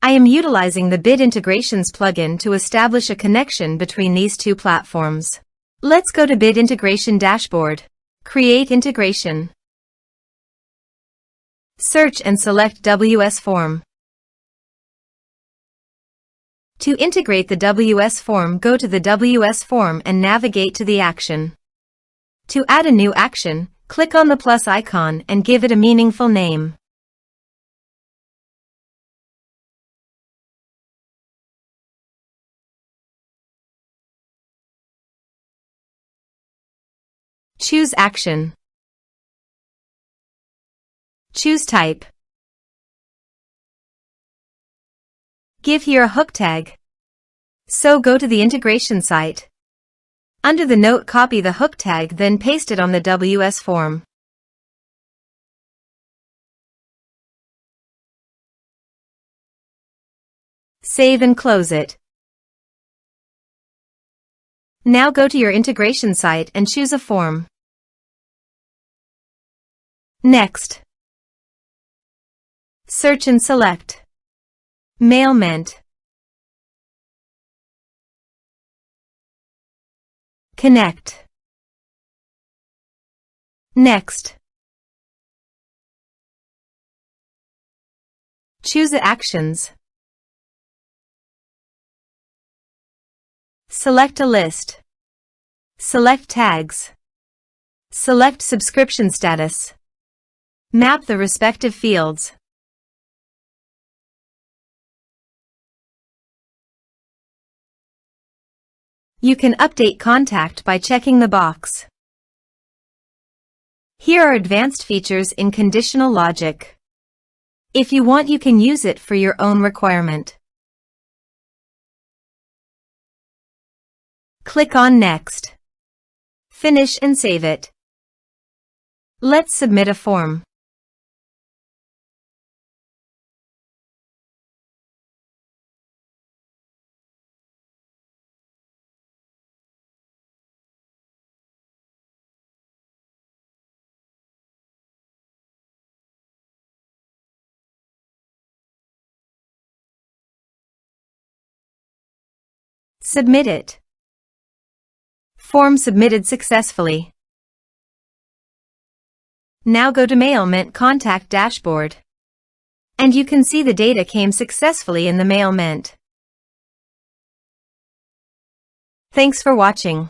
I am utilizing the Bit Integrations plugin to establish a connection between these two platforms. Let's go to Bit Integration Dashboard. Create integration. Search and select WS Form. To integrate the WS Form, go to the WS Form and navigate to the action. To add a new action, click on the plus icon and give it a meaningful name. Choose action. Choose type. Give here a hook tag. So go to the integration site. Under the note, copy the hook tag, then paste it on the WS form. Save and close it. Now go to your integration site and choose a form. Next, search and select Mailment. Connect. Next, choose the actions. Select a list. Select tags. Select subscription status. Map the respective fields. You can update contact by checking the box. Here are advanced features in conditional logic. If you want, you can use it for your own requirement. Click on Next. Finish and save it. Let's submit a form. Submit it. Form submitted successfully. Now go to Mailment Contact Dashboard. And you can see the data came successfully in the Mailment. Thanks for watching.